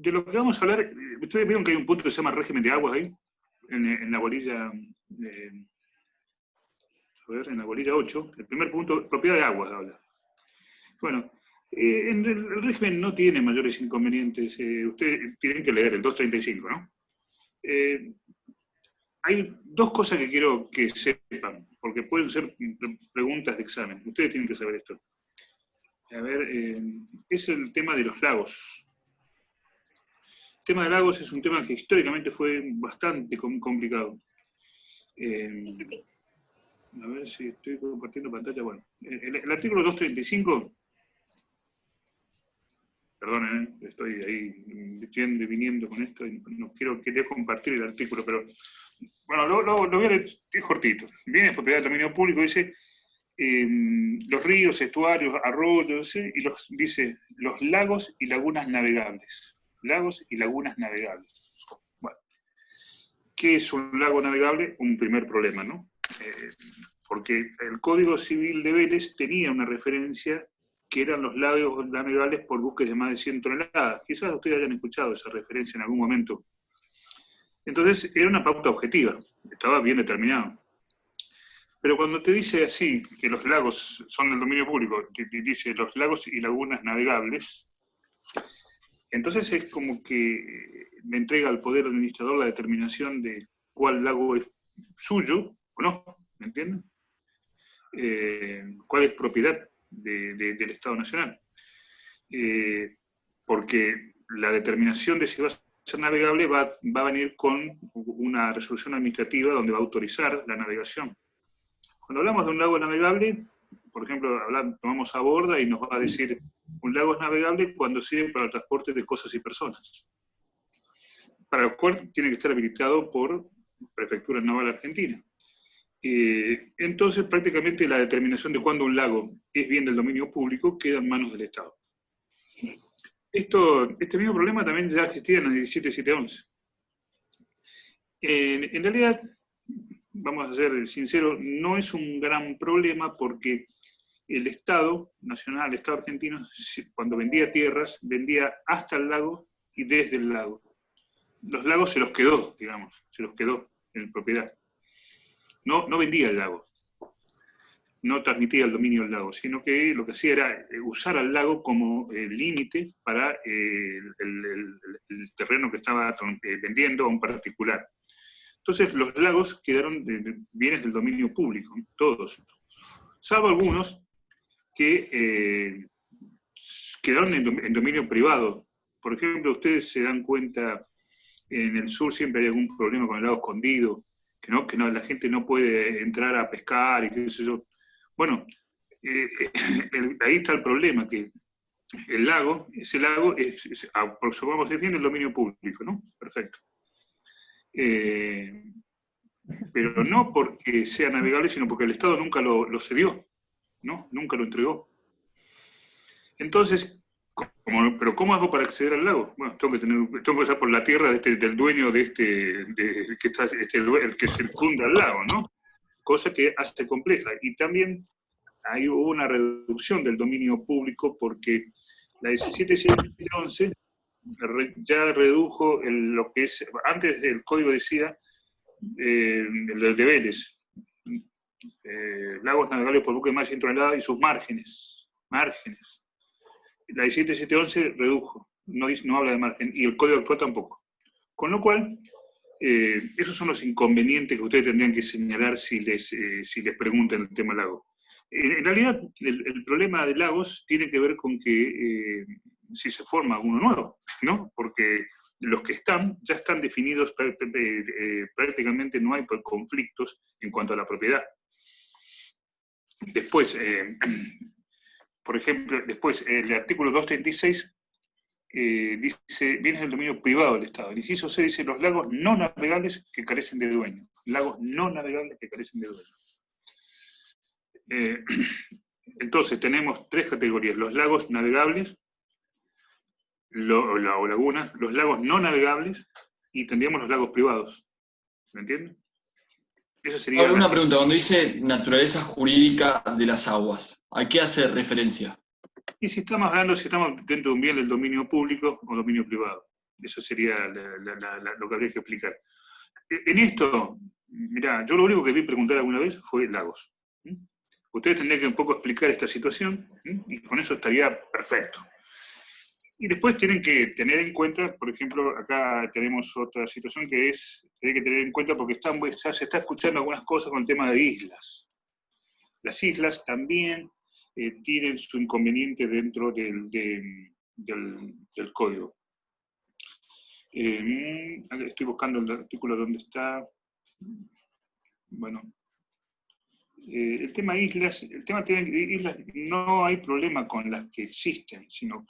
de lo que vamos a hablar, ustedes vieron que hay un punto que se llama régimen de aguas ahí, en la bolilla, a ver, en la bolilla 8, el primer punto, propiedad de aguas habla. Bueno, en el régimen no tiene mayores inconvenientes, ustedes tienen que leer el 235, ¿no? Hay dos cosas que quiero que sepan, porque pueden ser preguntas de examen. Ustedes tienen que saber esto. A ver, es el tema de los lagos. El tema de lagos es un tema que históricamente fue bastante complicado. A ver si estoy compartiendo pantalla. Bueno, el artículo 235, perdonen, estoy ahí yendo y viniendo con esto, y no quería compartir el artículo, pero bueno, lo voy a leer, es cortito. Viene propiedad del dominio público, dice los ríos, estuarios, arroyos, y dice los lagos y lagunas navegables. Lagos y lagunas navegables. Bueno, ¿qué es un lago navegable? Un primer problema, ¿no? Porque el Código Civil de Vélez tenía una referencia que eran los lagos navegables por buques de más de 100 toneladas. Quizás ustedes hayan escuchado esa referencia en algún momento. Entonces, era una pauta objetiva, estaba bien determinado. Pero cuando te dice así, que los lagos son del dominio público, te dice los lagos y lagunas navegables, entonces es como que le entrega al poder administrador la determinación de cuál lago es suyo o no, ¿me entienden? Cuál es propiedad del Estado Nacional. Porque la determinación de si va a ser navegable va a venir con una resolución administrativa donde va a autorizar la navegación. Cuando hablamos de un lago navegable, por ejemplo, tomamos a Borda y nos va a decir un lago es navegable cuando sirve para el transporte de cosas y personas, para lo cual tiene que estar habilitado por Prefectura Naval Argentina. Entonces, prácticamente la determinación de cuándo un lago es bien del dominio público queda en manos del Estado. Este mismo problema también ya existía en la 17711. En realidad, vamos a ser sinceros, no es un gran problema porque el Estado Nacional, el Estado argentino, cuando vendía tierras, vendía hasta el lago y desde el lago. Los lagos se los quedó, digamos, se los quedó en propiedad. No vendía el lago, no transmitía el dominio del lago, sino que lo que hacía era usar al lago como límite para el terreno que estaba vendiendo a un particular. Entonces los lagos quedaron bienes del dominio público, todos, salvo algunos que quedaron en dominio privado. Por ejemplo, ustedes se dan cuenta, en el sur siempre hay algún problema con el lago escondido, que la gente no puede entrar a pescar y qué sé yo. Bueno, ahí está el problema, que ese lago supongamos es bien del dominio público, ¿no? Perfecto. Pero no porque sea navegable, sino porque el Estado nunca lo cedió, ¿no? Nunca lo entregó. Entonces, ¿pero cómo hago para acceder al lago? Bueno, tengo que pasar por la tierra del dueño el que circunda el lago, ¿no? Cosa que hace compleja. Y también ahí hubo una reducción del dominio público porque la 17.711 ya redujo lo que es, antes el código decía, el de Vélez, lagos navegables por buque de más de 100 toneladas y sus márgenes. La 17.711 redujo, no habla de margen, y el código actual tampoco. Con lo cual, esos son los inconvenientes que ustedes tendrían que señalar si les preguntan el tema lago. En realidad, el problema de lagos tiene que ver con que si se forma uno nuevo, ¿no? Porque los que ya están definidos, prácticamente no hay conflictos en cuanto a la propiedad. Después, por ejemplo, el artículo 236 dice, bienes del dominio privado del Estado. El inciso C dice, los lagos no navegables que carecen de dueño. Lagos no navegables que carecen de dueño. Entonces tenemos tres categorías, los lagos navegables, o lagunas, los lagos no navegables, y tendríamos los lagos privados. ¿Me entienden? Eso sería ahora una pregunta, cuando dice naturaleza jurídica de las aguas, ¿a qué hace referencia? Y si estamos dentro de un bien del dominio público o dominio privado. Eso sería lo que habría que explicar. En esto, mirá, yo lo único que vi preguntar alguna vez fue lagos. Ustedes tendrían que un poco explicar esta situación, y con eso estaría perfecto. Y después tienen que tener en cuenta, por ejemplo, acá tenemos otra situación que es, tienen que tener en cuenta porque ya se está escuchando algunas cosas con el tema de islas. Las islas también tienen su inconveniente dentro del código. Estoy buscando el artículo donde está. Bueno, el tema islas de islas, no hay problema con las que existen, sino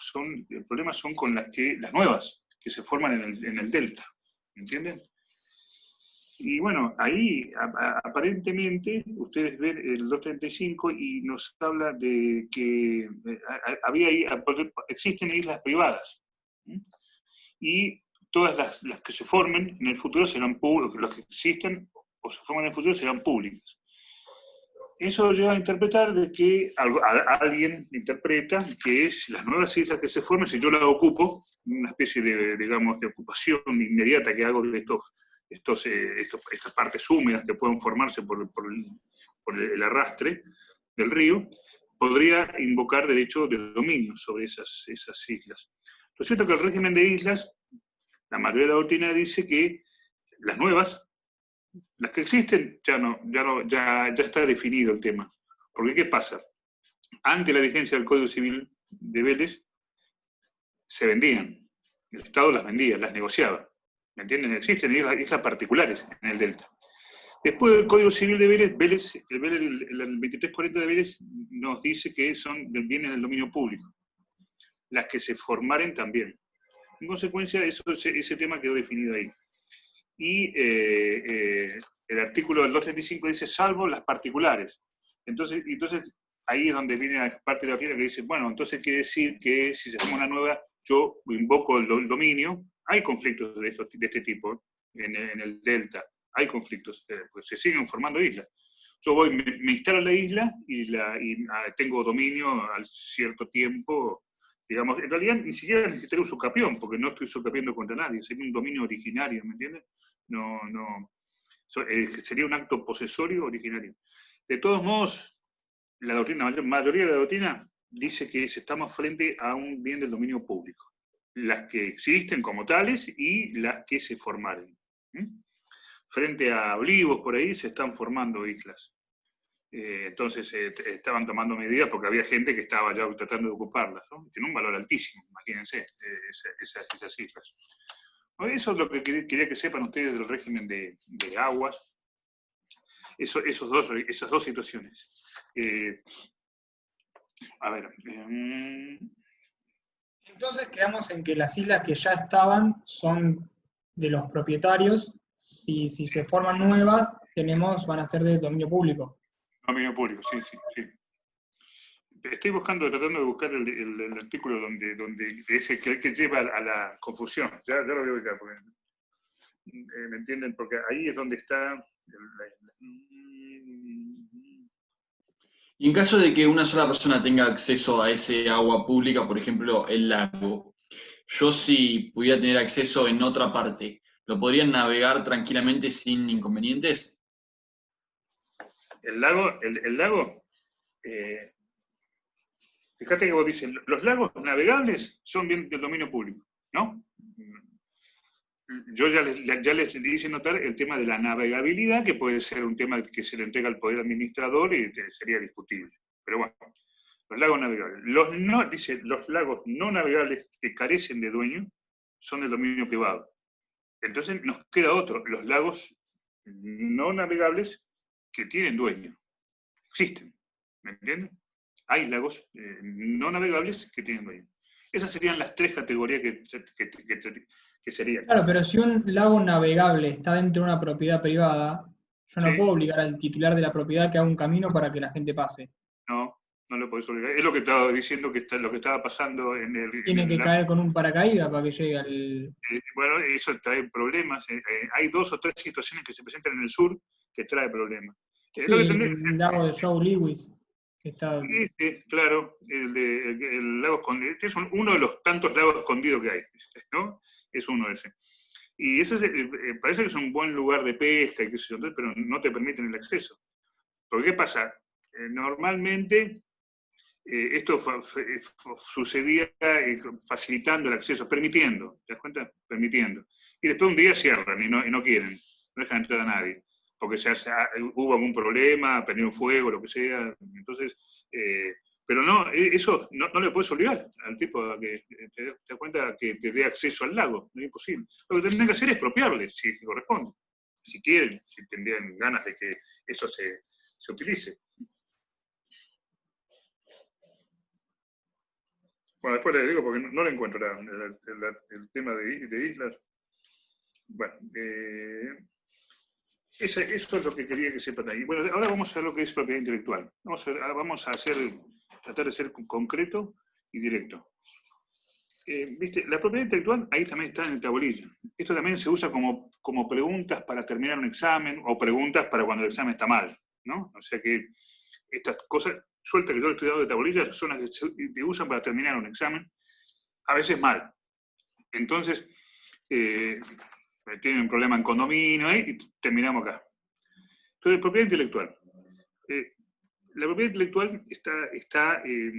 el problema son con las nuevas que se forman en el delta, ¿entienden? Y bueno, ahí aparentemente ustedes ven el 235 y nos habla de que existen islas privadas, y todas las que se formen en el futuro serán públicas, las que existen o se forman en el futuro serán públicas. Eso lleva a interpretar de que alguien interpreta que es las nuevas islas que se formen, si yo las ocupo, una especie de, digamos, de ocupación inmediata que hago de estas partes húmedas que pueden formarse por el arrastre del río, podría invocar derecho de dominio sobre esas islas. Lo cierto es que el régimen de islas, la mayoría de la doctrina dice que las nuevas, las que existen, ya está definido el tema. Porque ¿qué pasa? Antes de la vigencia del Código Civil de Vélez, se vendían. El Estado las vendía, las negociaba. ¿Me entienden? Existen islas particulares en el delta. Después del Código Civil de Vélez, el 2340 de Vélez nos dice que son bienes del dominio público. Las que se formaren también. En consecuencia, ese tema quedó definido ahí. Y el artículo del 235 dice, salvo las particulares. Entonces ahí es donde viene la parte de la doctrina que dice, bueno, entonces quiere decir que si se forma una nueva, yo invoco el dominio. Hay conflictos de este tipo en el delta, hay conflictos, pues se siguen formando islas. Yo voy, me instalo en la isla y tengo dominio al cierto tiempo. Digamos, en realidad ni siquiera necesitaría un subcapión, porque no estoy subcapiendo contra nadie, sería un dominio originario, ¿me entiendes? Sería un acto posesorio originario. De todos modos, la mayoría de la doctrina dice que estamos frente a un bien del dominio público. Las que existen como tales y las que se formaron. Frente a olivos por ahí se están formando islas. Entonces estaban tomando medidas porque había gente que estaba ya tratando de ocuparlas, ¿no? Tiene un valor altísimo, imagínense, esas islas. Eso es lo que quería que sepan ustedes del régimen de aguas, esas dos situaciones. A ver. Entonces quedamos en que las islas que ya estaban son de los propietarios, si se forman nuevas, van a ser de dominio público. Dominio público, sí. Estoy tratando de buscar el artículo donde ese que lleva a la confusión. Ya lo voy a ubicar, porque ¿me entienden? Porque ahí es donde está. Y en caso de que una sola persona tenga acceso a ese agua pública, por ejemplo, el lago, yo si pudiera tener acceso en otra parte, ¿lo podrían navegar tranquilamente sin inconvenientes? El lago, fíjate que vos dices, los lagos navegables son bien del dominio público, ¿no? Yo ya les hice notar el tema de la navegabilidad, que puede ser un tema que se le entrega al poder administrador y sería discutible. Pero bueno, los lagos navegables. Los lagos no navegables que carecen de dueño son del dominio privado. Entonces nos queda otro, los lagos no navegables que tienen dueño. Existen, ¿me entienden? Hay lagos no navegables que tienen dueño. Esas serían las tres categorías que serían. Claro, pero si un lago navegable está dentro de una propiedad privada, yo no puedo obligar al titular de la propiedad que haga un camino para que la gente pase. No lo podés obligar. Es lo que estaba diciendo, lo que estaba pasando en el... Tiene que caer con un paracaídas para que llegue al... Bueno, eso trae problemas. Hay 2 o 3 situaciones que se presentan en el sur que trae problemas. El lago de Joe Lewis. Claro, el lago escondido. Este es uno de los tantos lagos escondidos que hay, ¿no? es uno ese. Y eso parece que es un buen lugar de pesca, y qué sé yo, pero no te permiten el acceso. Porque ¿qué pasa? Normalmente esto sucedía facilitando el acceso, permitiendo, ¿te das cuenta? Permitiendo. Y después un día cierran y no quieren, no dejan entrar a nadie, porque hubo algún problema, prendió un fuego, lo que sea. Entonces, pero no, eso no le puedes obligar al tipo a que te das cuenta que te dé acceso al lago, no es imposible. Lo que tendrían que hacer es expropiarle, si corresponde, si quieren, si tendrían ganas de que eso se utilice. Bueno, después les digo porque no le encuentro el tema de islas. Bueno, eso es lo que quería que sepan ahí. Bueno, ahora vamos a ver lo que es propiedad intelectual. Vamos a tratar de ser concreto y directo. ¿Viste? La propiedad intelectual ahí también está en el tablillo. Esto también se usa como preguntas para terminar un examen o preguntas para cuando el examen está mal, ¿no? O sea que estas cosas sueltas que yo he estudiado de tablilla son las que se usan para terminar un examen, a veces mal. Entonces, tienen un problema en condominio y terminamos acá. Entonces, propiedad intelectual. La propiedad intelectual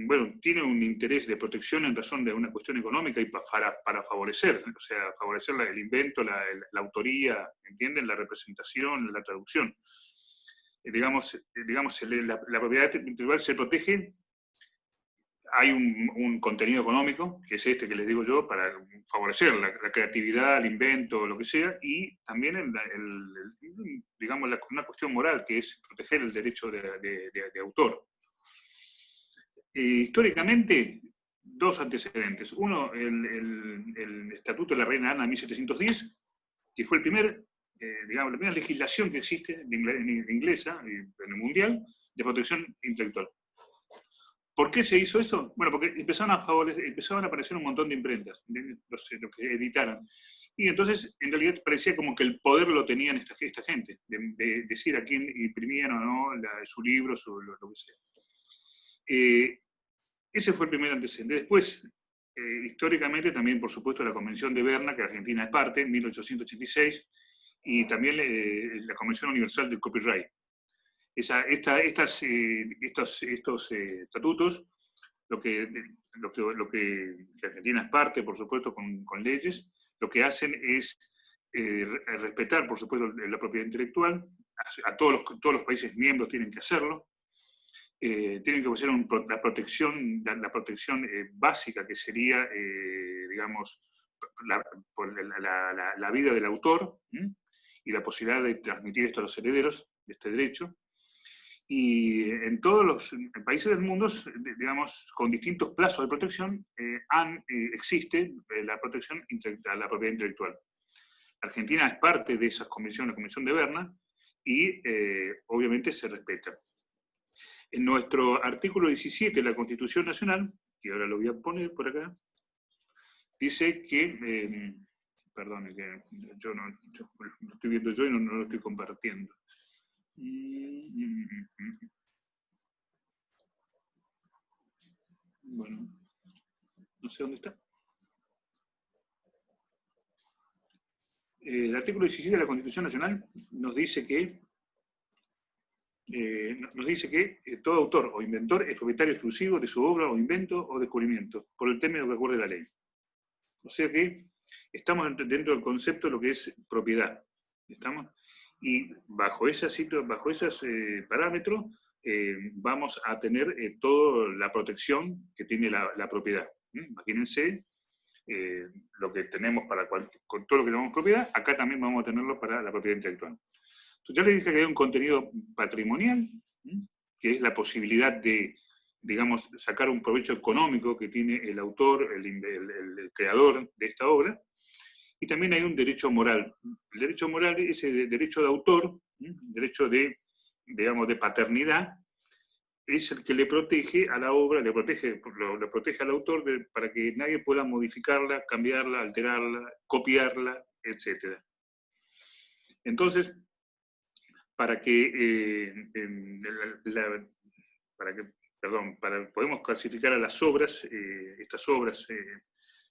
bueno, tiene un interés de protección en razón de una cuestión económica y para favorecer, o sea, favorecer el invento, la autoría, ¿entienden? La representación, la traducción. Digamos, la propiedad intelectual se protege. Hay un contenido económico, que es este que les digo yo, para favorecer la creatividad, el invento, lo que sea, y también digamos, una cuestión moral, que es proteger el derecho de autor. Históricamente, dos antecedentes. Uno, el Estatuto de la Reina Ana de 1710, que fue digamos, la primera legislación que existe inglesa, en el mundial, de protección intelectual. ¿Por qué se hizo eso? Bueno, porque empezaban a aparecer un montón de imprentas, los que editaran. Y entonces, en realidad, parecía como que el poder lo tenían esta gente, de decir a quién imprimían o no su libro, lo que sea. Ese fue el primer antecedente. Después, históricamente, también, por supuesto, la Convención de Berna, que Argentina es parte, en 1886, y también la Convención Universal del Copyright. Estos estatutos, lo que Argentina es parte, por supuesto, con leyes, lo que hacen es respetar, por supuesto, la propiedad intelectual. A todos los países miembros tienen que hacerlo. Tienen que hacer la protección básica, que sería, digamos, la vida del autor, y la posibilidad de transmitir esto a los herederos de este derecho. Y en todos los países del mundo, digamos, con distintos plazos de protección, existe la protección a la propiedad intelectual. Argentina es parte de esas comisiones, la Comisión de Berna, y obviamente se respeta. En nuestro artículo 17 de la Constitución Nacional, que ahora lo voy a poner por acá, dice que, perdón, que yo lo estoy viendo yo y no lo estoy compartiendo. Bueno, no sé dónde está. El artículo 17 de la Constitución Nacional nos dice que todo autor o inventor es propietario exclusivo de su obra o invento o descubrimiento, por el término que acuerde la ley. O sea que estamos dentro del concepto de lo que es propiedad. ¿Estamos? Y bajo esos parámetros vamos a tener toda la protección que tiene la propiedad. Imagínense lo que tenemos con todo lo que llamamos propiedad, acá también vamos a tenerlo para la propiedad intelectual. Entonces, ya les dije que hay un contenido patrimonial, que es la posibilidad de, digamos, sacar un provecho económico que tiene el autor, el creador de esta obra. Y también hay un derecho moral. El derecho moral es el derecho de autor, derecho de, digamos, de paternidad, es el que le protege a la obra, le protege al autor para que nadie pueda modificarla, cambiarla, alterarla, copiarla, etc. Entonces, podemos clasificar a las obras, estas obras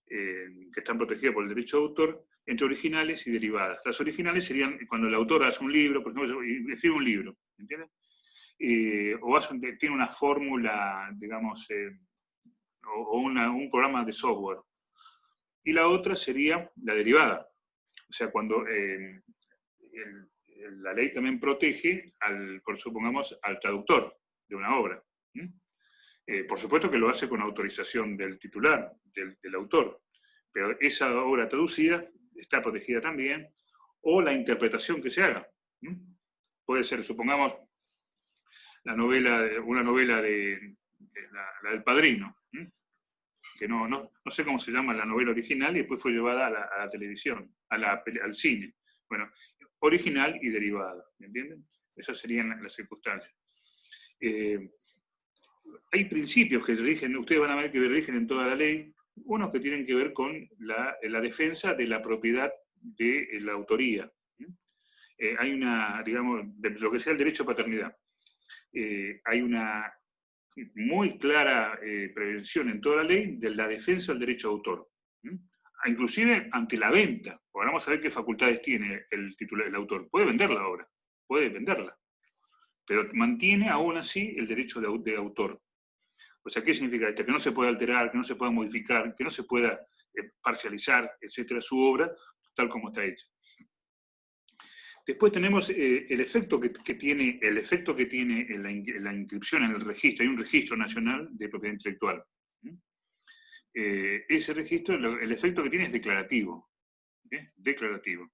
que están protegidas por el derecho de autor, entre originales y derivadas. Las originales serían cuando el autor hace un libro, por ejemplo, y escribe un libro, ¿entiendes? O tiene una fórmula, digamos, o un programa de software. Y la otra sería la derivada. O sea, cuando la ley también protege, supongamos, al traductor de una obra. Por supuesto que lo hace con autorización del titular, del autor, pero esa obra traducida está protegida también, o la interpretación que se haga. Puede ser, supongamos, una novela de la del Padrino, que no sé cómo se llama la novela original, y después fue llevada a la televisión, al cine. Bueno, original y derivada, ¿me entienden? Esas serían las circunstancias. Hay principios que rigen, ustedes van a ver que rigen en toda la ley, unos que tienen que ver con la defensa de la propiedad de la autoría. Hay una, digamos, de lo que sea el derecho a paternidad, hay una muy clara prevención en toda la ley de la defensa del derecho de autor. Inclusive ante la venta. Ahora vamos a ver qué facultades tiene el autor. Puede vender la obra, puede venderla, pero mantiene aún así el derecho de autor. O sea, ¿qué significa esto? Que no se puede alterar, que no se pueda modificar, que no se pueda parcializar, etcétera, su obra, tal como está hecha. Después tenemos el efecto que tiene la inscripción en el registro. Hay un registro nacional de propiedad intelectual. Ese registro, el efecto que tiene es declarativo. Declarativo.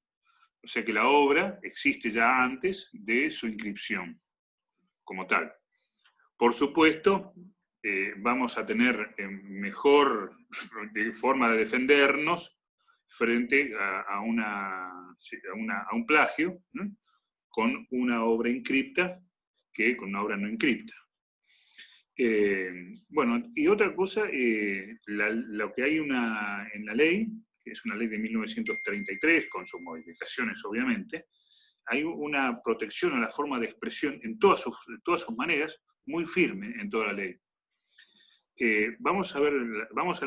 O sea que la obra existe ya antes de su inscripción, como tal. Por supuesto, vamos a tener mejor forma de defendernos frente a un plagio, ¿no?, con una obra inscripta que con una obra no inscripta. Bueno, y otra cosa, lo que hay en la ley, que es una ley de 1933, con sus modificaciones obviamente, hay una protección a la forma de expresión en todas sus maneras, muy firme en toda la ley. Vamos a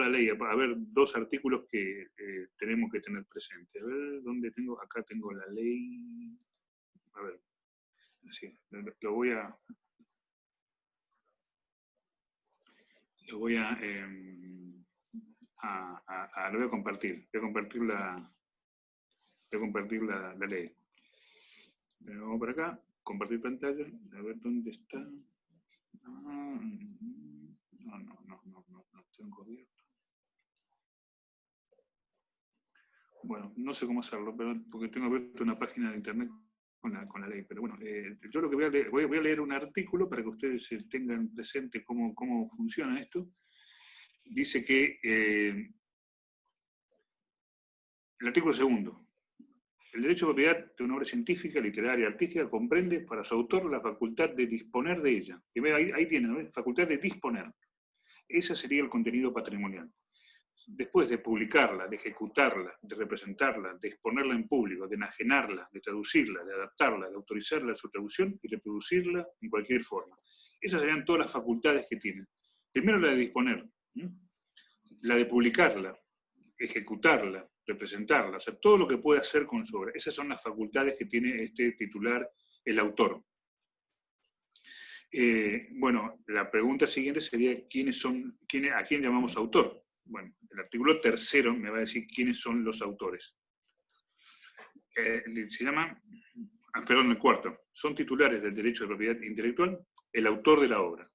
la ley, a ver dos artículos que tenemos que tener presentes. A ver, ¿dónde tengo? Acá tengo la ley. A ver, sí, lo voy a compartir. Voy a compartir la ley. Vamos por acá, compartir pantalla, a ver dónde está. No tengo abierto. Bueno, no sé cómo hacerlo, pero porque tengo abierto una página de internet con la ley. Pero bueno, yo lo que voy a leer un artículo para que ustedes tengan presente cómo funciona esto. Dice que el artículo segundo. El derecho de propiedad de una obra científica, literaria, artística, comprende para su autor la facultad de disponer de ella. Ahí tiene, ¿no? Facultad de disponer. Ese sería el contenido patrimonial. Después de publicarla, de ejecutarla, de representarla, de exponerla en público, de enajenarla, de traducirla, de adaptarla, de autorizarla a su traducción y reproducirla en cualquier forma. Esas serían todas las facultades que tiene. Primero la de disponer, la de publicarla, ejecutarla, representarla, o sea, todo lo que puede hacer con su obra. Esas son las facultades que tiene este titular, el autor. Bueno, la pregunta siguiente sería, ¿a quién llamamos autor? Bueno, el artículo tercero me va a decir quiénes son los autores. Se llama, perdón, el cuarto. Son titulares del derecho de propiedad intelectual el autor de la obra,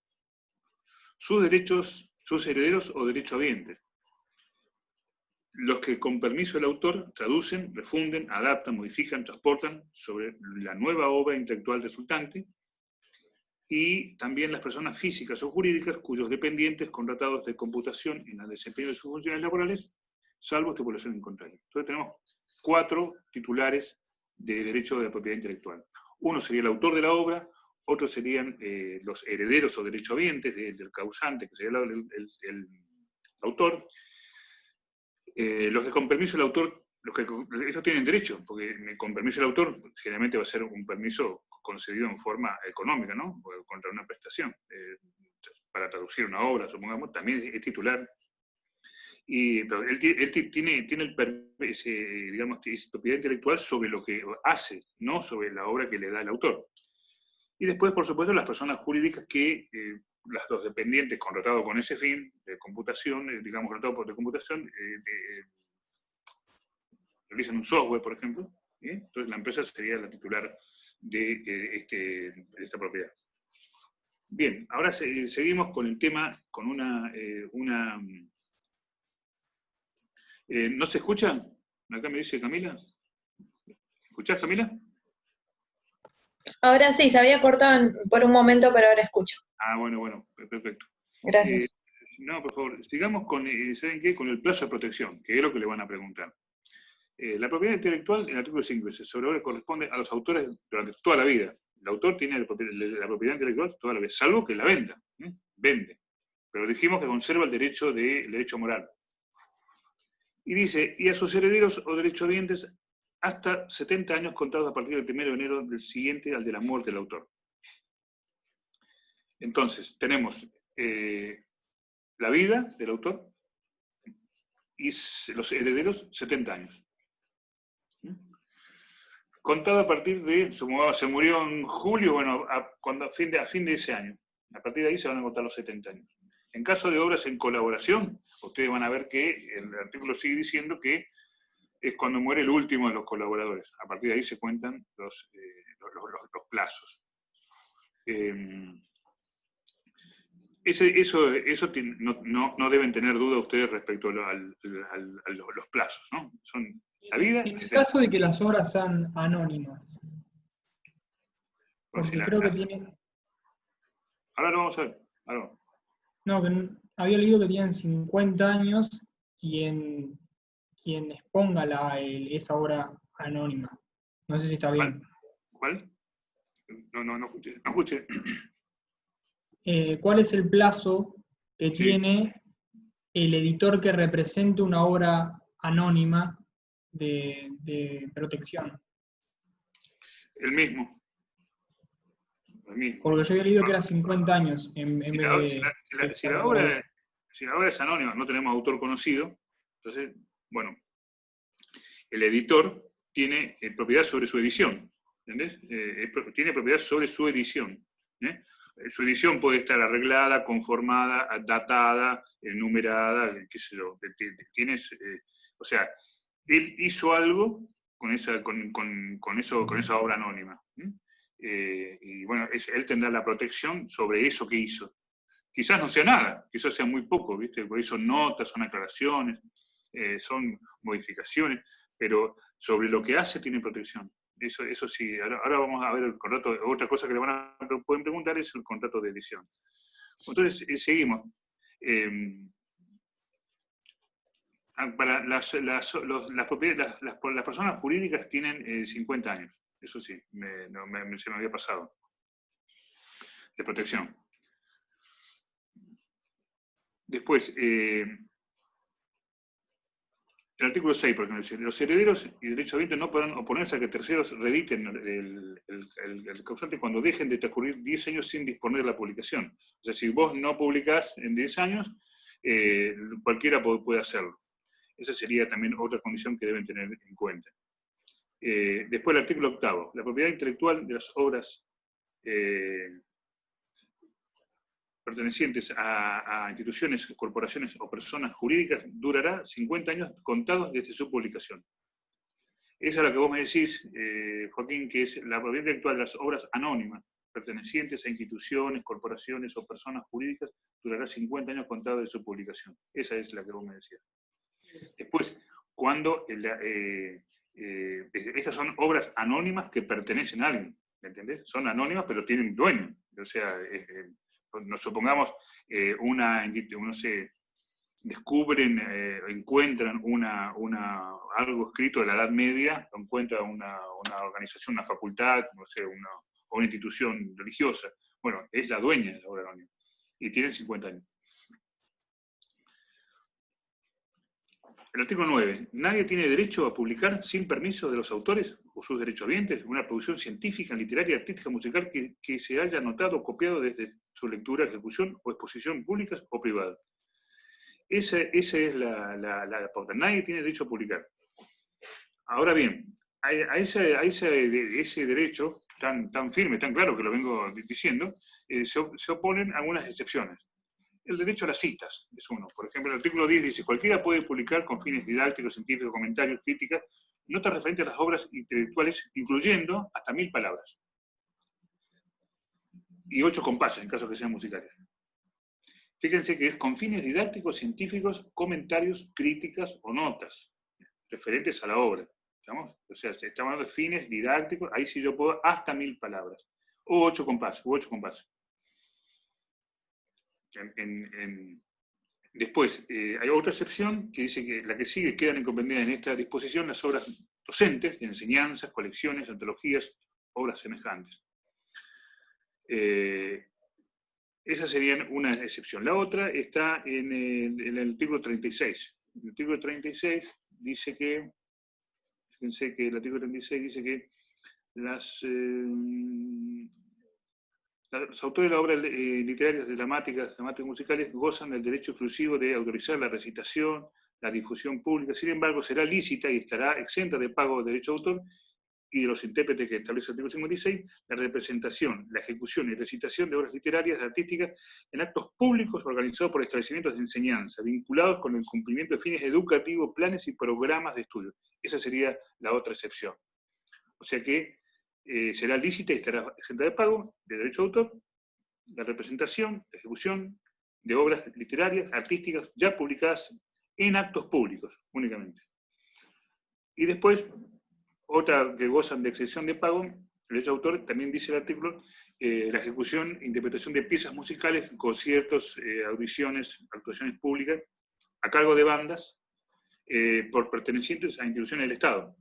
sus derechos, sus herederos o derechohabientes, los que con permiso del autor traducen, refunden, adaptan, modifican, transportan sobre la nueva obra intelectual resultante, y también las personas físicas o jurídicas cuyos dependientes contratados de computación en el desempeño de sus funciones laborales, salvo estipulación en contrario. Entonces tenemos 4 titulares de derecho de la propiedad intelectual. Uno sería el autor de la obra, otros serían los herederos o derechohabientes del causante, que sería el autor. Los que con permiso del autor, ellos tienen derecho, porque con permiso del autor generalmente va a ser un permiso concedido en forma económica, ¿no? Contra una prestación. Para traducir una obra, supongamos, también es titular. Pero él tiene digamos, esa propiedad intelectual sobre lo que hace, no sobre la obra que le da el autor. Y después, por supuesto, las personas jurídicas que, los dependientes contratados con ese fin de computación, digamos, contratados de computación, realizan un software, por ejemplo, entonces la empresa sería la titular de esta propiedad. Bien, ahora seguimos con el tema, con ¿no se escucha? Acá me dice Camila. ¿Escuchás, Camila? Ahora sí, se había cortado por un momento, pero ahora escucho. Ah, bueno, perfecto. Gracias. No, por favor, sigamos con, ¿saben qué? Con el plazo de protección, que es lo que le van a preguntar. La propiedad intelectual, en el artículo 5, sobre corresponde a los autores durante toda la vida. El autor tiene la propiedad intelectual toda la vida, salvo que la venda. Vende. Pero dijimos que conserva el derecho moral. Y dice, y a sus herederos o derechohabientes hasta 70 años contados a partir del 1 de enero del siguiente al de la muerte del autor. Entonces, tenemos la vida del autor y los herederos 70 años. Contado a partir de, se murió en julio, bueno, a fin de ese año. A partir de ahí se van a contar los 70 años. En caso de obras en colaboración, ustedes van a ver que el artículo sigue diciendo que es cuando muere el último de los colaboradores. A partir de ahí se cuentan los plazos. Eso no deben tener duda ustedes respecto a los plazos, ¿no? Son la vida. En el caso de que las obras sean anónimas. Porque creo que tiene. Ahora lo vamos a ver. No, que había leído que tienen 50 años quien exponga esa obra anónima. No sé si está bien. ¿Cuál? No escuché. ¿Cuál es el plazo que tiene el editor que represente una obra anónima de protección? El mismo. Porque yo había leído que era 50 años en vez de... Si la obra es anónima, no tenemos autor conocido, entonces, bueno, el editor tiene propiedad sobre su edición, ¿entendés? Tiene propiedad sobre su edición. Su edición puede estar arreglada, conformada, datada, numerada, qué sé yo. O sea, él hizo algo con esa obra anónima. Y bueno, él tendrá la protección sobre eso que hizo. Quizás no sea nada, quizás sea muy poco, ¿viste? Porque son notas, son aclaraciones, son modificaciones, pero sobre lo que hace tiene protección. Eso sí. Ahora vamos a ver el contrato. Otra cosa que pueden preguntar es el contrato de edición. Entonces, seguimos. Para las personas jurídicas tienen 50 años. Eso sí, se me había pasado. De protección. Después, el artículo 6, por ejemplo, dice, los herederos y derechohabientes no podrán oponerse a que terceros reediten el causante cuando dejen de transcurrir 10 años sin disponer de la publicación. O sea, si vos no publicás en 10 años, cualquiera puede hacerlo. Esa sería también otra condición que deben tener en cuenta. Después el artículo 8. La propiedad intelectual de las obras pertenecientes a instituciones, corporaciones o personas jurídicas durará 50 años contados desde su publicación. Esa es la que vos me decís, Joaquín, que es la propiedad intelectual de las obras anónimas pertenecientes a instituciones, corporaciones o personas jurídicas durará 50 años contados de su publicación. Esa es la que vos me decías. Después, cuando esas son obras anónimas que pertenecen a alguien, ¿entendés? Son anónimas, pero tienen dueño. O sea, nos supongamos no sé, descubren, encuentran algo escrito de la Edad Media, encuentran una organización, una facultad, no sé, o una institución religiosa. Bueno, es la dueña de la obra anónima. Y tienen 50 años. El artículo 9. Nadie tiene derecho a publicar sin permiso de los autores o sus derechohabientes una producción científica, literaria, artística, musical que se haya anotado o copiado desde su lectura, ejecución o exposición públicas o privadas. Esa es la pauta. Nadie tiene derecho a publicar. Ahora bien, a ese derecho tan firme, tan claro que lo vengo diciendo, se oponen algunas excepciones. El derecho a las citas es uno. Por ejemplo, el artículo 10 dice: cualquiera puede publicar con fines didácticos, científicos, comentarios, críticas, notas referentes a las obras intelectuales, incluyendo hasta 1000 palabras. Y 8 compases, en caso que sean musicales. Fíjense que es con fines didácticos, científicos, comentarios, críticas o notas referentes a la obra. ¿Estamos? O sea, estamos hablando de fines didácticos, ahí sí yo puedo hasta 1000 palabras. O 8 compases, Después, hay otra excepción que dice que la que sigue quedan incomprendidas en esta disposición las obras docentes, de enseñanzas, colecciones, antologías, obras semejantes. Esa sería una excepción. La otra está en el artículo 36. El artículo 36 dice que, fíjense que el artículo 36 dice que los autores de las obras literarias, dramáticas musicales gozan del derecho exclusivo de autorizar la recitación, la difusión pública. Sin embargo, será lícita y estará exenta de pago de derecho de autor y de los intérpretes que establece el artículo 56, la representación, la ejecución y recitación de obras literarias y artísticas en actos públicos organizados por establecimientos de enseñanza, vinculados con el cumplimiento de fines educativos, planes y programas de estudio. Esa sería la otra excepción. O sea que será lícita y estará exenta de pago de derecho de autor, la representación, la ejecución de obras literarias, artísticas, ya publicadas en actos públicos, únicamente. Y después, otra que gozan de excepción de pago, el derecho de autor, también dice el artículo, la ejecución e interpretación de piezas musicales, conciertos, audiciones, actuaciones públicas, a cargo de bandas, por pertenecientes a instituciones del Estado,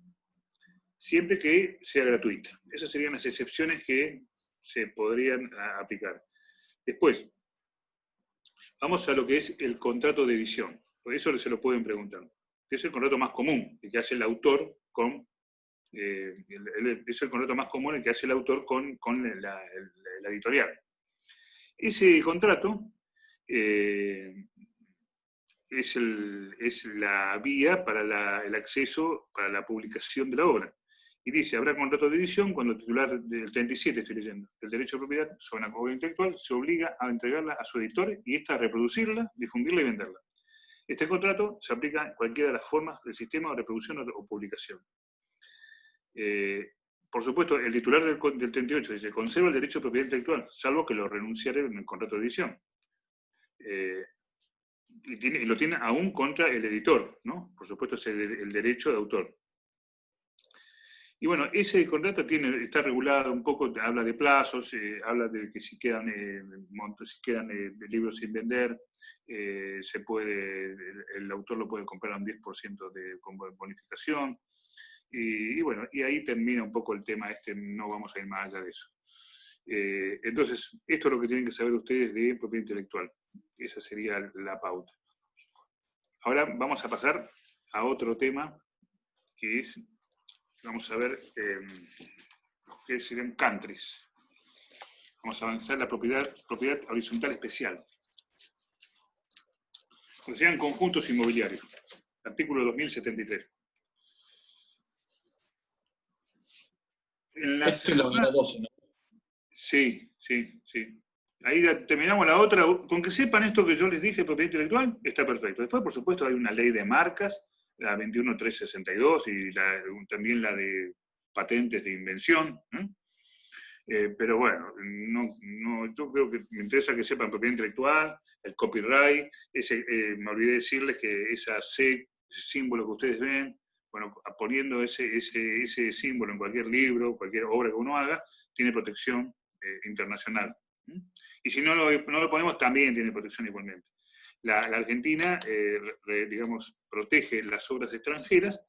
siempre que sea gratuita. Esas serían las excepciones que se podrían aplicar. Después, vamos a lo que es el contrato de edición. Por eso se lo pueden preguntar. Es el contrato más común, el que hace el autor con... es el contrato más común el que hace el autor con la editorial. Ese contrato es la vía para el acceso, para la publicación de la obra. Y dice: habrá contrato de edición cuando el titular del 37, estoy leyendo, del derecho de propiedad sobre una obra intelectual se obliga a entregarla a su editor y ésta a reproducirla, difundirla y venderla. Este contrato se aplica en cualquiera de las formas del sistema de reproducción o publicación. Por supuesto, el titular del 38 dice: conserva el derecho de propiedad intelectual, salvo que lo renunciare en el contrato de edición. Y lo tiene aún contra el editor, ¿no? Por supuesto, es el derecho de autor. Y bueno, ese contrato está regulado un poco, habla de plazos, habla de que si quedan libros sin vender, el autor lo puede comprar a un 10% con bonificación. Y bueno, y ahí termina un poco el tema no vamos a ir más allá de eso. Entonces, esto es lo que tienen que saber ustedes de propiedad intelectual. Esa sería la pauta. Ahora vamos a pasar a otro tema, que es, vamos a ver, que serían countries. Vamos a avanzar la propiedad horizontal especial. Que sean conjuntos inmobiliarios. Artículo 2073. Esto es lo de la 12, ¿no? Sí. Ahí terminamos la otra. Con que sepan esto que yo les dije, propiedad intelectual, está perfecto. Después, por supuesto, hay una ley de marcas, la 21362, y también la de patentes de invención. Pero bueno, yo creo que me interesa que sepan propiedad intelectual, el copyright. Me olvidé decirles que ese símbolo que ustedes ven, bueno, poniendo ese símbolo en cualquier libro, cualquier obra que uno haga, tiene protección internacional. Y si no lo ponemos, también tiene protección igualmente. La Argentina, digamos, protege las obras extranjeras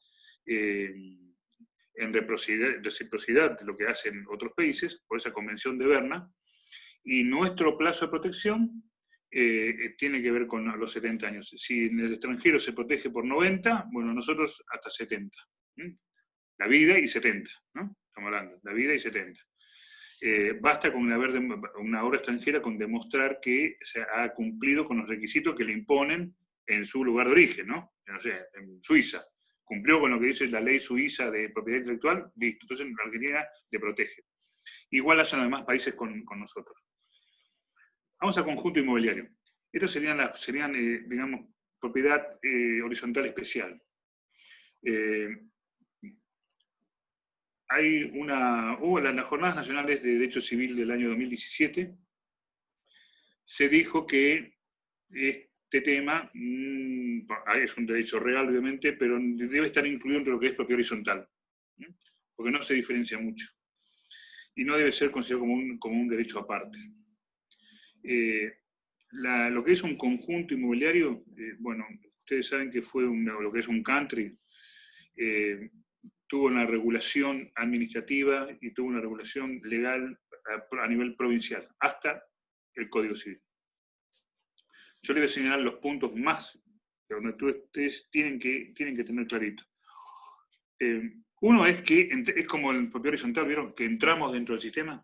en reciprocidad de lo que hacen otros países, por esa Convención de Berna, y nuestro plazo de protección tiene que ver con los 70 años. Si en el extranjero se protege por 90, bueno, nosotros hasta 70. La vida y 70, ¿no? Estamos hablando, la vida y 70. Basta con una obra extranjera con demostrar que se ha cumplido con los requisitos que le imponen en su lugar de origen, ¿no? No sé, en Suiza. Cumplió con lo que dice la ley suiza de propiedad intelectual, listo. Entonces la Argentina le protege. Igual hacen los demás países con nosotros. Vamos a conjunto inmobiliario. Estos serían digamos, propiedad horizontal especial. Hubo las Jornadas Nacionales de Derecho Civil del año 2017, se dijo que este tema es un derecho real, obviamente, pero debe estar incluido entre lo que es propiedad horizontal, porque no se diferencia mucho. Y no debe ser considerado como un derecho aparte. Lo que es un conjunto inmobiliario, bueno, ustedes saben que fue lo que es un country, tuvo una regulación administrativa y tuvo una regulación legal a nivel provincial, hasta el Código Civil. Yo les voy a señalar los puntos más donde ustedes tienen que tener clarito. Uno es que es como el propio horizontal, ¿vieron? Que entramos dentro del sistema.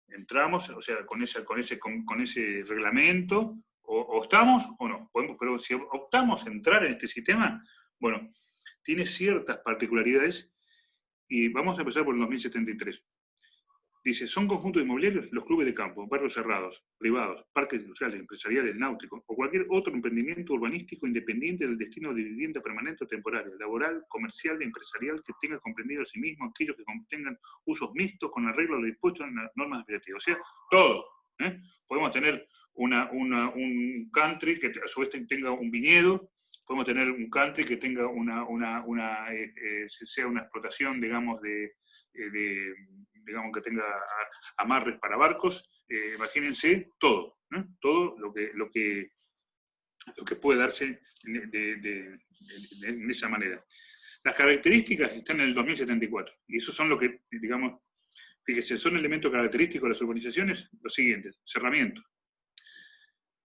Entramos, o sea, con ese reglamento, o estamos o no. Pero si optamos a entrar en este sistema, bueno, tiene ciertas particularidades, y vamos a empezar por el 2073. Dice, son conjuntos inmobiliarios los clubes de campo, barrios cerrados, privados, parques industriales, empresariales, náuticos, o cualquier otro emprendimiento urbanístico independiente del destino de vivienda permanente o temporaria, laboral, comercial, empresarial, que tenga comprendido a sí mismo aquellos que contengan usos mixtos con arreglo a lo dispuesto en las normas administrativas. O sea, todo. Podemos tener un country que a su vez tenga un viñedo, podemos tener un country que tenga sea una explotación, digamos, digamos que tenga amarres para barcos. Imagínense todo, todo lo que puede darse de esa manera. Las características están en el 2074, y esos son lo que, digamos, fíjese, son elementos característicos de las urbanizaciones, los siguientes: cerramiento,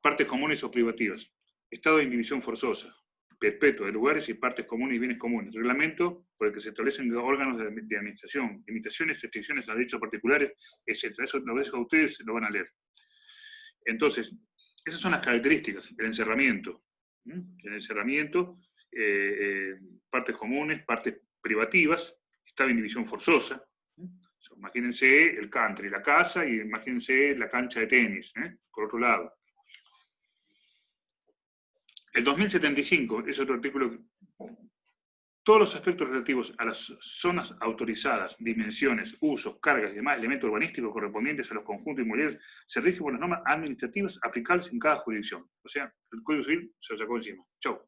partes comunes o privativas, estado de indivisión forzosa, perpetuo de lugares y partes comunes y bienes comunes, reglamento por el que se establecen órganos de administración, limitaciones, restricciones a derechos particulares, etc. Eso ustedes lo van a leer. Entonces, esas son las características. El encerramiento, partes comunes, partes privativas, estado de indivisión forzosa. Imagínense el country, la casa, y imagínense la cancha de tenis, por otro lado. El 2075 es otro artículo que todos los aspectos relativos a las zonas autorizadas, dimensiones, usos, cargas y demás elementos urbanísticos correspondientes a los conjuntos inmobiliarios se rigen por las normas administrativas aplicables en cada jurisdicción. O sea, el Código Civil se lo sacó encima. Chau.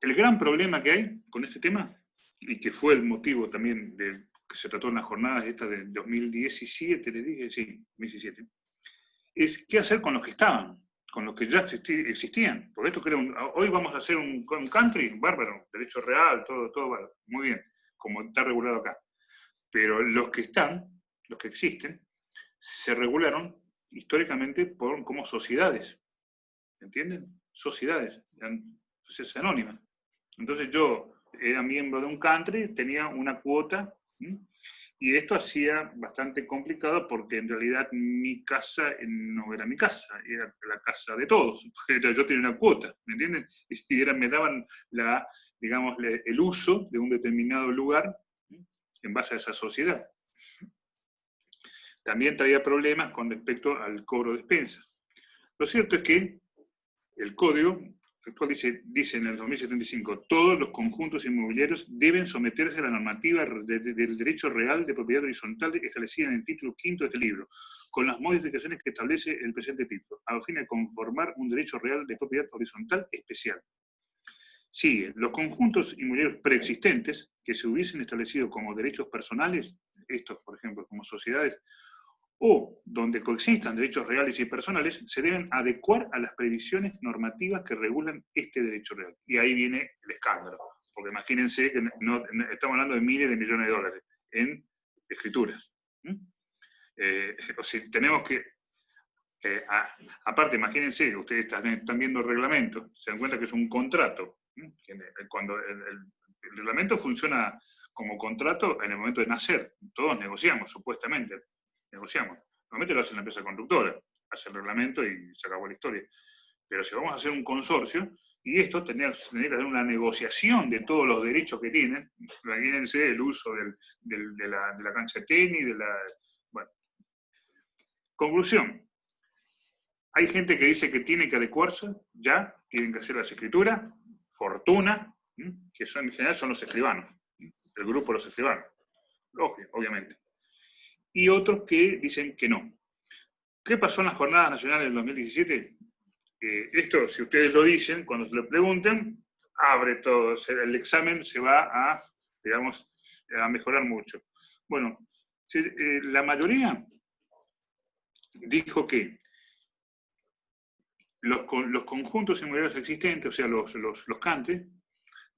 El gran problema que hay con este tema, y que fue el motivo también que se trató en las jornadas estas de 2017, les dije, sí, 2017, es qué hacer con los que estaban, con los que ya existían. Porque esto hoy vamos a hacer un country, bárbaro, derecho real, todo bárbaro, muy bien, como está regulado acá. Pero los que están, los que existen, se regularon históricamente como sociedades. ¿Entienden? Sociedades, sociedades anónimas. Entonces yo era miembro de un country, tenía una cuota, y esto hacía bastante complicado porque en realidad mi casa no era mi casa, era la casa de todos. Yo tenía una cuota, ¿me entienden? Y me daban digamos, el uso de un determinado lugar en base a esa sociedad. También traía problemas con respecto al cobro de expensas. Lo cierto es que el código actual dice en el 2075, todos los conjuntos inmobiliarios deben someterse a la normativa del derecho real de propiedad horizontal establecida en el título quinto de este libro, con las modificaciones que establece el presente título, a fin de conformar un derecho real de propiedad horizontal especial. Sigue, los conjuntos inmobiliarios preexistentes que se hubiesen establecido como derechos personales, estos por ejemplo como sociedades, o donde coexistan derechos reales y personales, se deben adecuar a las previsiones normativas que regulan este derecho real. Y ahí viene el escándalo, porque imagínense que estamos hablando de miles de millones de dólares en escrituras. O sea, tenemos que... aparte, imagínense, ustedes están viendo el reglamento, se dan cuenta que es un contrato. Cuando el reglamento funciona como contrato en el momento de nacer, todos negociamos, supuestamente. Negociamos. Normalmente lo hace la empresa constructora. hace el reglamento y se acabó la historia. Pero si vamos a hacer un consorcio, y esto tendría que hacer una negociación de todos los derechos que tienen, imagínense el uso de la cancha de tenis, bueno. Conclusión. Hay gente que dice que tiene que adecuarse, ya, tienen que hacer las escrituras, fortuna, que son, en general son los escribanos, el grupo de los escribanos, obviamente. Y otros que dicen que no. ¿Qué pasó en las jornadas nacionales del 2017? Esto, si ustedes lo dicen, cuando se lo pregunten, abre todo, el examen se va a, digamos, a mejorar mucho. Bueno, la mayoría dijo que los conjuntos inmobiliarios existentes, o sea, los CANTE,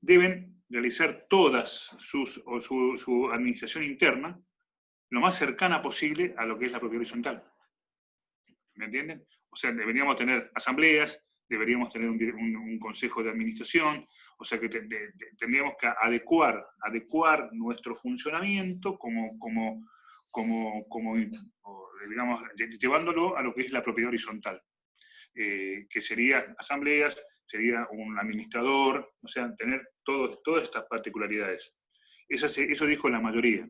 deben realizar todas su administración interna lo más cercana posible a lo que es la propiedad horizontal. ¿Me entienden? O sea, deberíamos tener asambleas, deberíamos tener un consejo de administración, o sea que tendríamos que adecuar nuestro funcionamiento digamos, llevándolo a lo que es la propiedad horizontal, que sería asambleas, sería un administrador, o sea, tener todas estas particularidades. Eso dijo la mayoría.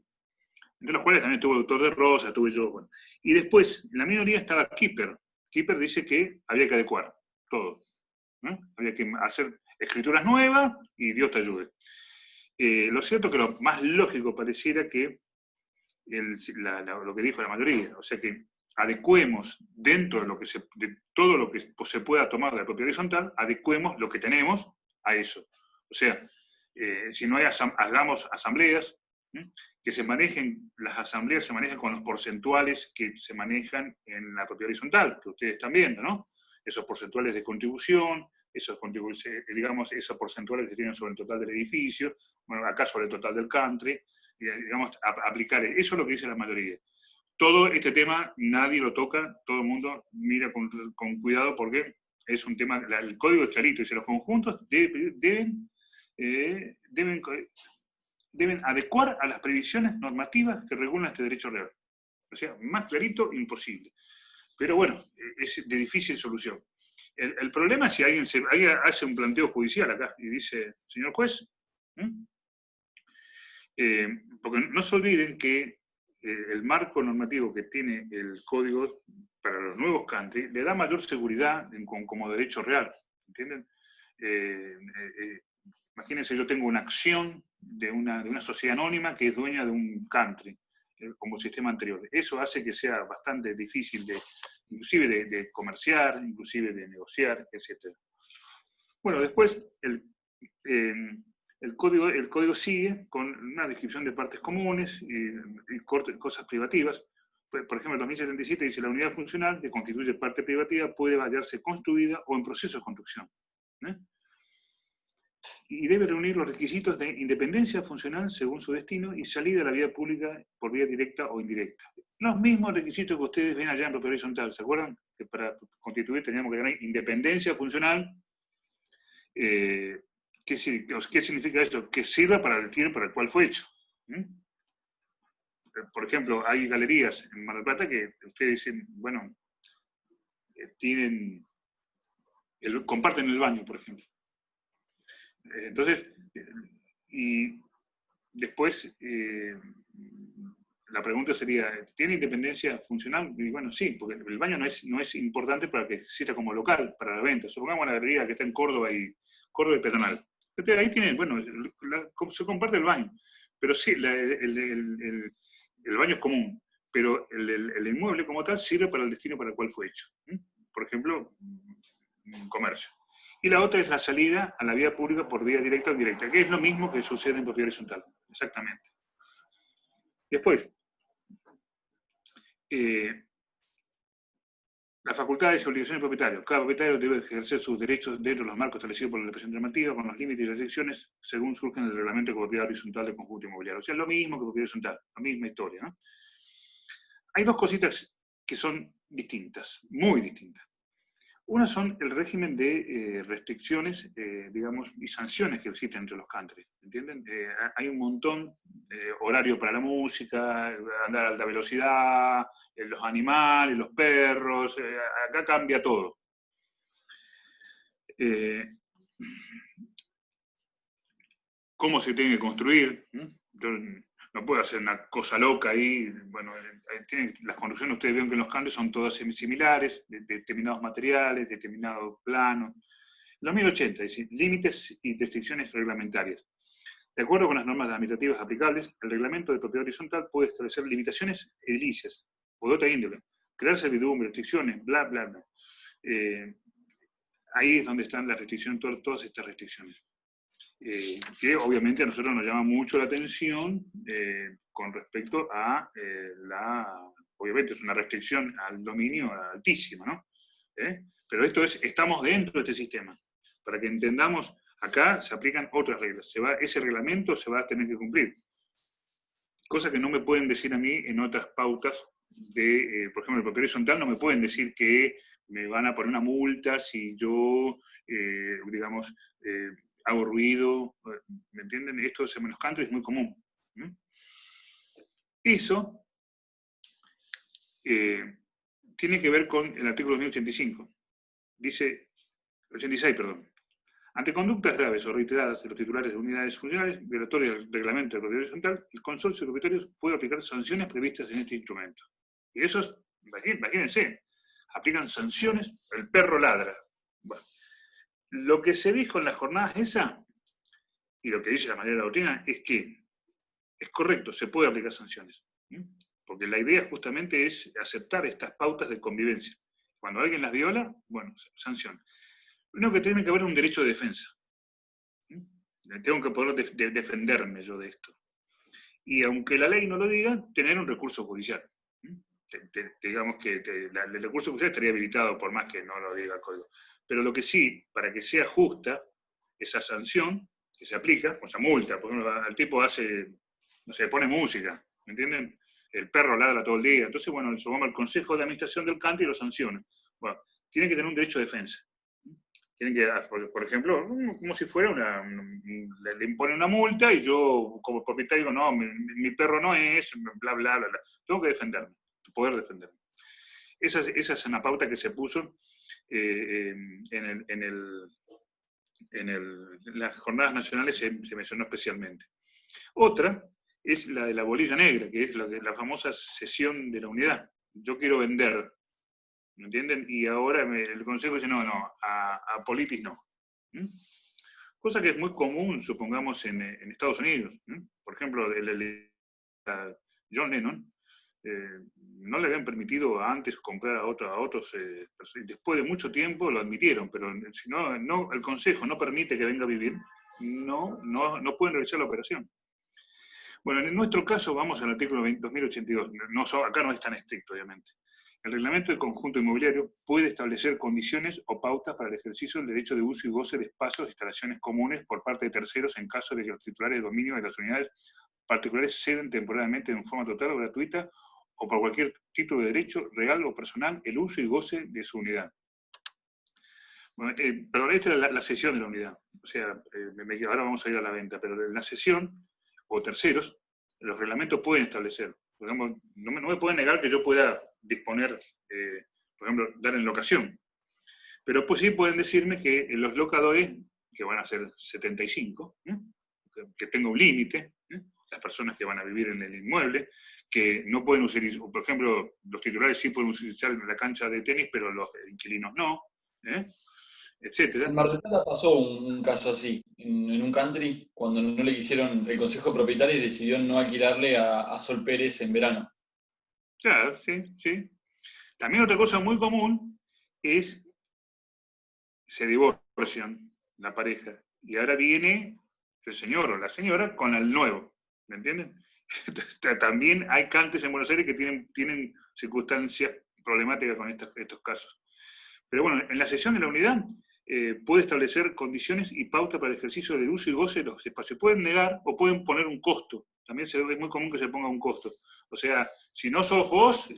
Entre los cuales también estuvo el doctor de Rosa, estuve yo. Bueno. Y después, en la minoría estaba Kipper. Kipper dice que había que adecuar todo. Había que hacer escrituras nuevas y Dios te ayude. Lo cierto es que lo más lógico pareciera que lo que dijo la mayoría, o sea que adecuemos dentro de todo lo que se pueda tomar de la propiedad horizontal, adecuemos lo que tenemos a eso. O sea, si no hay hagamos asambleas, que se manejen, las asambleas se manejan con los porcentuales que se manejan en la propiedad horizontal, que ustedes están viendo, ¿no? Esos porcentuales de contribución, esos porcentuales que tienen sobre el total del edificio, bueno, acá sobre el total del country, digamos, aplicar. Eso es lo que dice la mayoría. Todo este tema nadie lo toca, todo el mundo mira con cuidado porque es un tema, el código es clarito, dice los conjuntos deben adecuar a las previsiones normativas que regulan este derecho real. O sea, más clarito, imposible. Pero bueno, es de difícil solución. El problema es si alguien hace un planteo judicial acá y dice, señor juez, porque no se olviden que el marco normativo que tiene el código para los nuevos country le da mayor seguridad como derecho real, ¿entienden? Imagínense, yo tengo una acción de una sociedad anónima que es dueña de un country, como sistema anterior. Eso hace que sea bastante difícil inclusive de comerciar, inclusive de negociar, etc. Bueno, después el código sigue con una descripción de partes comunes y cosas privativas. Por ejemplo, el 2077 dice la unidad funcional que constituye parte privativa puede hallarse construida o en proceso de construcción. Y debe reunir los requisitos de independencia funcional según su destino y salida a la vía pública por vía directa o indirecta. Los mismos requisitos que ustedes ven allá en propiedad horizontal. ¿Se acuerdan? Que para constituir teníamos que tener independencia funcional. ¿Qué significa esto? Que sirva para el destino para el cual fue hecho. Por ejemplo, hay galerías en Mar del Plata que ustedes dicen, bueno, comparten el baño, por ejemplo. Entonces, y después la pregunta sería, ¿tiene independencia funcional? Y bueno, sí, porque el baño no es importante para que exista como local, para la venta. Supongamos una galería que está en Córdoba y Pedernal. Ahí tienen, bueno, se comparte el baño, pero sí, el baño es común, pero el inmueble como tal sirve para el destino para el cual fue hecho. Por ejemplo, un comercio. Y la otra es la salida a la vía pública por vía directa o indirecta, que es lo mismo que sucede en propiedad horizontal, exactamente. Después, las facultades y obligaciones del propietario. Cada propietario debe ejercer sus derechos dentro de los marcos establecidos por la legislación normativa, con los límites y restricciones según surgen del reglamento de propiedad horizontal del conjunto inmobiliario. O sea, lo mismo que propiedad horizontal, la misma historia, ¿no? Hay dos cositas que son distintas, muy distintas. Una son el régimen de restricciones, digamos, y sanciones que existen entre los country, ¿entienden? Hay un montón, horario para la música, andar a alta velocidad, los animales, los perros, acá cambia todo. ¿Cómo se tiene que construir? Yo no puedo hacer una cosa loca ahí. Bueno, las construcciones, ustedes ven que en los country son todas similares, de determinados materiales, determinados planos. Los 1080, es decir, límites y restricciones reglamentarias. De acuerdo con las normas administrativas aplicables, el reglamento de propiedad horizontal puede establecer limitaciones edilicias o de otra índole, crear servidumbre, restricciones, bla, bla, bla. Ahí es donde están las restricciones, todas estas restricciones. Que obviamente a nosotros nos llama mucho la atención con respecto a obviamente es una restricción al dominio altísima, ¿no? Pero esto es, estamos dentro de este sistema. Para que entendamos, acá se aplican otras reglas. Ese reglamento se va a tener que cumplir. Cosa que no me pueden decir a mí en otras pautas de, por ejemplo, el propiedad horizontal no me pueden decir que me van a poner una multa si yo, digamos, hago ruido, ¿me entienden? Esto en los country es muy común. Eso tiene que ver con el artículo 1085. Dice, 86, perdón. Ante conductas graves o reiteradas de los titulares de unidades funcionales, violatorias del reglamento de propiedad horizontal, el consorcio de propietarios puede aplicar sanciones previstas en este instrumento. Y eso es, imagínense, aplican sanciones, el perro ladra. Bueno, lo que se dijo en las jornadas esa, y lo que dice la mayoría de la doctrina, es que es correcto, se puede aplicar sanciones. Porque la idea justamente es aceptar estas pautas de convivencia. Cuando alguien las viola, bueno, sanción. Lo único que tiene que haber un derecho de defensa. Tengo que poder defenderme yo de esto. Y aunque la ley no lo diga, tener un recurso judicial. Digamos que el recurso judicial estaría habilitado por más que no lo diga el código. Pero lo que sí, para que sea justa esa sanción que se aplica, o sea, multa, por ejemplo, el tipo hace, no sé, pone música, ¿me entienden? El perro ladra todo el día. Entonces, bueno, eso vamos al Consejo de Administración del country y lo sanciona. Bueno, tiene que tener un derecho de defensa. Tienen que, por ejemplo, como si fuera le impone una multa y yo, como propietario, digo, no, mi perro no es, bla, bla, bla, bla. Tengo que defenderme, poder defenderme. Esa es una pauta que se puso en las jornadas nacionales, se mencionó especialmente. Otra es la de la bolilla negra, que es la famosa cesión de la unidad. Yo quiero vender, ¿me entienden? Y ahora el Consejo dice, no, a Politis no. Cosa que es muy común, supongamos, en Estados Unidos. Por ejemplo, John Lennon no le habían permitido antes comprar a otros, después de mucho tiempo lo admitieron, pero si no, el Consejo no permite que venga a vivir, no pueden realizar la operación. Bueno, en nuestro caso vamos al artículo 2082, acá no es tan estricto, obviamente. El reglamento del conjunto inmobiliario puede establecer condiciones o pautas para el ejercicio del derecho de uso y goce de espacios e instalaciones comunes por parte de terceros en caso de que los titulares de dominio de las unidades particulares ceden temporalmente en forma total o gratuita o por cualquier título de derecho real o personal el uso y goce de su unidad. Bueno, pero esta es la cesión de la unidad. O sea, ahora vamos a ir a la venta, pero en la cesión o terceros, los reglamentos pueden establecer. Por ejemplo, no me pueden negar que yo pueda disponer, por ejemplo, dar en locación. Pero pues sí pueden decirme que los locadores, que van a ser 75, que tenga un límite, las personas que van a vivir en el inmueble, que no pueden utilizar, por ejemplo, los titulares sí pueden utilizar la cancha de tenis, pero los inquilinos no, etcétera. En Mar del Plata pasó un caso así, en un country, cuando no le quisieron, el consejo propietario decidió no alquilarle a Sol Pérez en verano. Claro, sí. También otra cosa muy común es, se divorcian la pareja, y ahora viene el señor o la señora con el nuevo, ¿me entienden? También hay countries en Buenos Aires que tienen circunstancias problemáticas con estos casos. Pero bueno, en la cesión de la unidad puede establecer condiciones y pautas para el ejercicio del uso y goce de los espacios. Pueden negar o pueden poner un costo También es muy común que se ponga un costo. O sea, si no sos vos,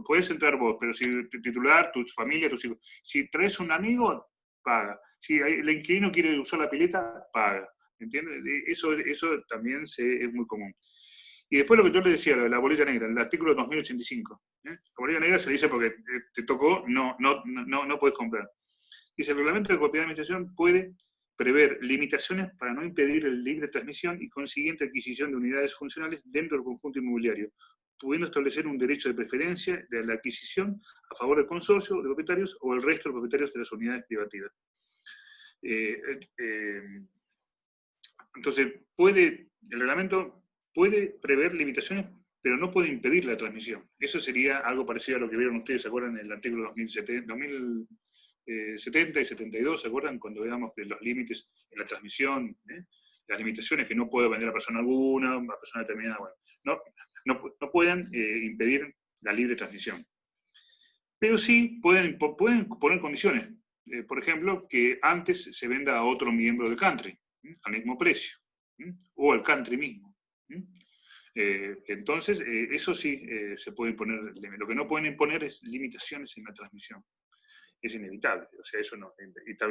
podés entrar vos, pero si titular, tu familia, tus hijos. Si traes un amigo, paga. Si el inquilino quiere usar la pileta, paga. ¿Entiendes? Eso también es muy común. Y después lo que yo le decía, la bolilla negra, el artículo 2085. La bolilla negra se dice porque te tocó, no puedes comprar. Dice, el reglamento de propiedad de administración puede prever limitaciones para no impedir el libre transmisión y consiguiente adquisición de unidades funcionales dentro del conjunto inmobiliario, pudiendo establecer un derecho de preferencia de la adquisición a favor del consorcio de propietarios o el resto de propietarios de las unidades privativas. Entonces, el reglamento puede prever limitaciones, pero no puede impedir la transmisión. Eso sería algo parecido a lo que vieron ustedes, ¿se acuerdan? En el artículo 2070 y 72, ¿se acuerdan? Cuando veamos de los límites en la transmisión, las limitaciones que no puede vender a persona alguna, a persona determinada, bueno, no pueden impedir la libre transmisión. Pero sí pueden poner condiciones. Por ejemplo, que antes se venda a otro miembro del country, al mismo precio, o al country mismo. Entonces, eso sí se puede imponer. Lo que no pueden imponer es limitaciones en la transmisión. Es inevitable, o sea, eso no.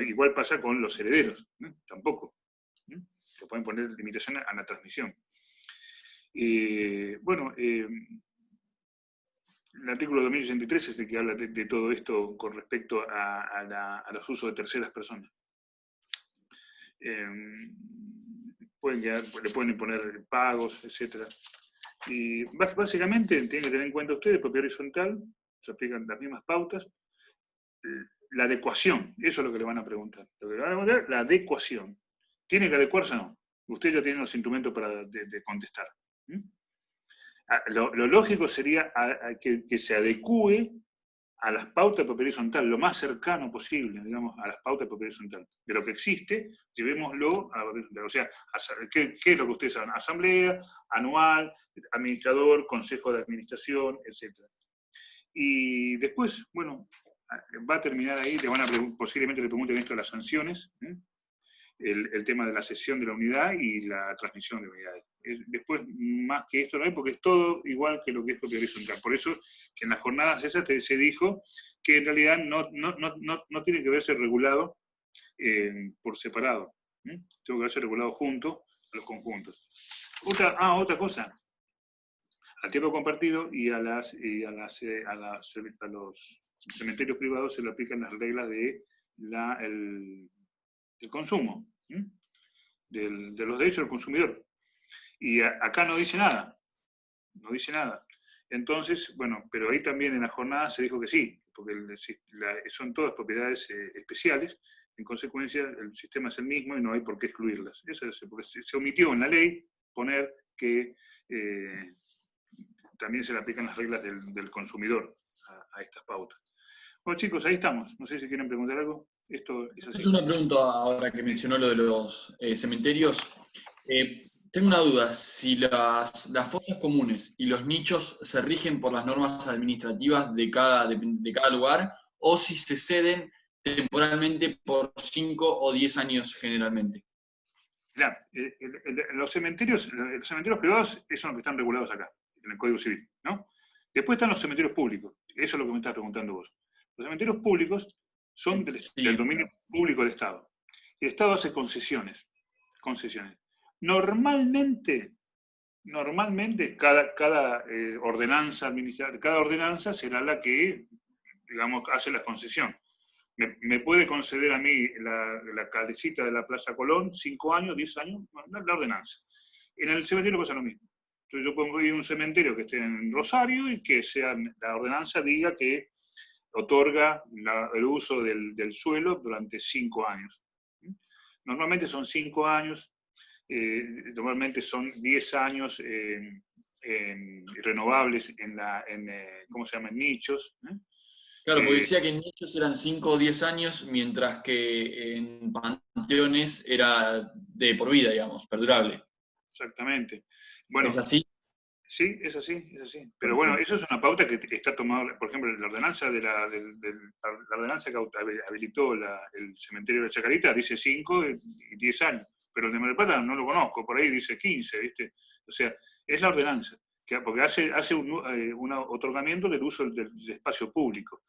Igual pasa con los herederos, tampoco. Se pueden poner limitaciones a la transmisión. Bueno, el artículo 2063 es el que habla de todo esto con respecto a los usos de terceras personas. Le pueden imponer pagos, etc. Y básicamente tienen que tener en cuenta ustedes, propiedad horizontal, se aplican las mismas pautas. La adecuación, eso es lo que le van a preguntar. Lo que le van a preguntar, la adecuación. ¿Tiene que adecuarse o no? Usted ya tiene los instrumentos para contestar. Lo lógico sería que se adecúe a las pautas de propiedad horizontal, lo más cercano posible, digamos, a las pautas de propiedad horizontal. De lo que existe, llevémoslo a o sea, ¿qué es lo que ustedes saben? Asamblea, anual, administrador, consejo de administración, etc. Y después, bueno, va a terminar ahí, posiblemente le pregunten esto de las sanciones, el tema de la cesión de la unidad y la transmisión de unidades. Después, más que esto no hay, porque es todo igual que lo que es propiedad horizontal. Por eso que en las jornadas esas se dijo que en realidad no tiene que verse regulado por separado. Tiene que verse regulado junto a los conjuntos. Otra cosa. Al tiempo compartido y a los cementerios privados se le aplican las reglas del consumo, de los derechos del consumidor. Y acá no dice nada. No dice nada. Entonces, bueno, pero ahí también en la jornada se dijo que sí, porque son todas propiedades especiales, en consecuencia el sistema es el mismo y no hay por qué excluirlas. Eso es porque se omitió en la ley poner que también se le aplican las reglas del consumidor a estas pautas. Bueno, chicos, ahí estamos. No sé si quieren preguntar algo. Esto es así. Una pregunta ahora que mencionó lo de los cementerios. Tengo una duda. Si las fosas comunes y los nichos se rigen por las normas administrativas de cada lugar, o si se ceden temporalmente por 5 o 10 años generalmente. Mirá, los cementerios privados son los que están regulados acá, en el Código Civil, ¿no? Después están los cementerios públicos. Eso es lo que me estás preguntando vos. Los cementerios públicos son del dominio público del Estado. Y el Estado hace concesiones. Normalmente cada ordenanza administrativa, cada ordenanza será la que, digamos, hace la concesión. Me puede conceder a mí la calecita de la Plaza Colón 5 años, 10 años, la ordenanza. En el cementerio pasa lo mismo. Entonces yo pongo ahí un cementerio que esté en Rosario y que la ordenanza diga que otorga el uso del suelo durante 5 años. Normalmente son 5 años, normalmente son 10 años renovables ¿cómo se llama? En nichos. Claro, porque decía que en nichos eran 5 o 10 años, mientras que en panteones era de por vida, digamos, perdurable. Exactamente. Bueno, ¿es así? Sí, es así. Pero bueno, eso es una pauta que está tomada, por ejemplo, la ordenanza la ordenanza que habilitó el cementerio de la Chacarita dice 5 y 10 años. pero el de Mar del Plata no lo conozco, por ahí dice 15, ¿viste? O sea, es la ordenanza, porque hace un otorgamiento del uso del espacio público,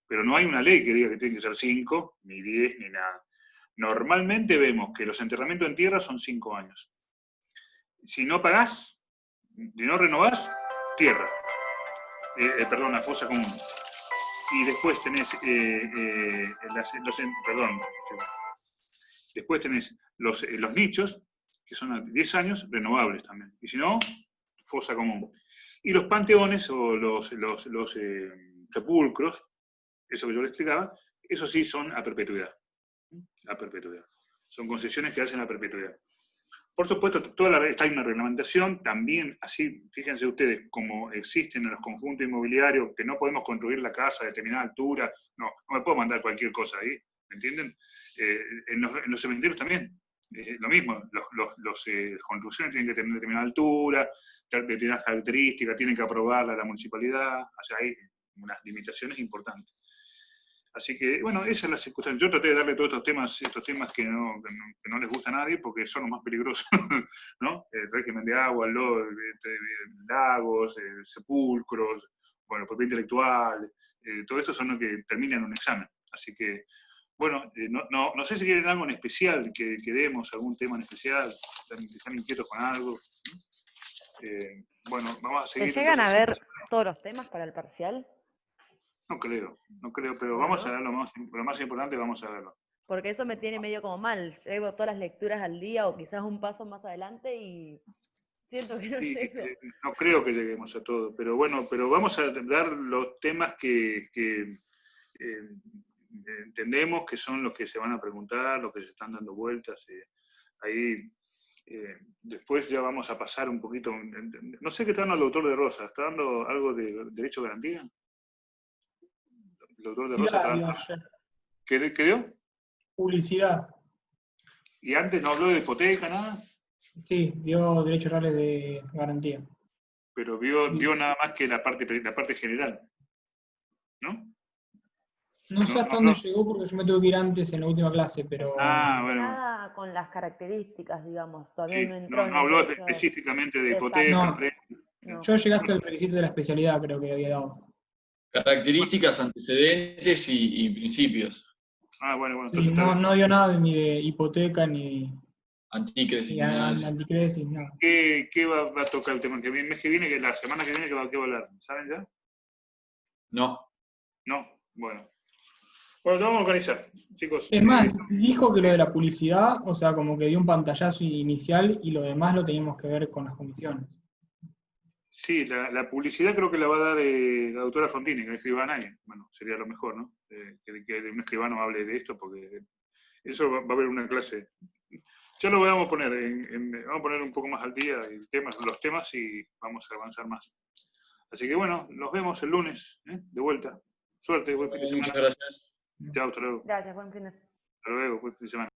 pero no hay una ley que diga que tiene que ser 5, ni 10, ni nada. Normalmente vemos que los enterramientos en tierra son 5 años. Si no pagás, si no renovás, tierra. Perdón, la fosa común. Y después tenés después tenés los nichos, que son a 10 años, renovables también. Y si no, fosa común. Y los panteones o los sepulcros, eso que yo le explicaba, eso sí son a perpetuidad. A perpetuidad. Son concesiones que hacen a perpetuidad. Por supuesto, hay una reglamentación, también así, fíjense ustedes, como existen en los conjuntos inmobiliarios, que no podemos construir la casa a determinada altura, no me puedo mandar cualquier cosa ahí, ¿me entienden? En los cementerios también, lo mismo, las construcciones tienen que tener determinada altura, determinadas características, tienen que aprobarla la municipalidad, o sea, hay unas limitaciones importantes. Así que, bueno, esa es la circunstancia. Yo traté de darle todos estos temas que no les gusta a nadie, porque son los más peligrosos, ¿no? El régimen de agua, lagos, sepulcros, bueno, propiedad intelectual, todo eso son los que terminan un examen. Así que, bueno, no sé si quieren algo en especial, que demos algún tema en especial, están inquietos con algo. Bueno, vamos a seguir. ¿Se llegan a ver todos los temas para el parcial? No creo, pero vamos a ver lo más importante, vamos a verlo. Porque eso me tiene medio como mal. Llevo todas las lecturas al día o quizás un paso más adelante y siento que no llego. No creo que lleguemos a todo, pero bueno, vamos a dar los temas que entendemos que son los que se van a preguntar, los que se están dando vueltas. Ahí después ya vamos a pasar un poquito. No sé qué está dando el doctor de Rosa, ¿está dando algo de derecho de garantía? El doctor de Rosa está dando. ¿Qué dio? Publicidad. ¿Y antes no habló de hipoteca, nada? Sí, dio derechos reales de garantía. Pero dio nada más que la parte general, ¿no? No sé hasta dónde llegó porque yo me tuve que ir antes en la última clase, pero... Bueno. Nada con las características, digamos, todavía no entró. No habló específicamente de hipoteca. No. Yo llegué hasta el requisito de la especialidad, creo que había dado. Características, antecedentes y principios. Bueno, Sí, entonces no dio nada ni de hipoteca, ni anticresis. Anticresis, nada. ¿Qué va a tocar el tema? El mes que viene, la semana que viene, ¿qué va a hablar? ¿Saben ya? No. Bueno, lo vamos a organizar, chicos. Es más, dijo que lo de la publicidad, o sea, como que dio un pantallazo inicial y lo demás lo teníamos que ver con las comisiones. Sí, la publicidad creo que la va a dar la doctora Fontini, que es escribana, y bueno, sería lo mejor, ¿no? Que un escribano hable de esto, porque eso va a haber una clase. Ya lo vamos a poner, vamos a poner un poco más al día los temas y vamos a avanzar más. Así que bueno, nos vemos el lunes, de vuelta. Suerte, buen fin de semana. Muchas gracias. Chao, hasta luego. Gracias, buen fin de semana. Hasta luego, buen fin de semana.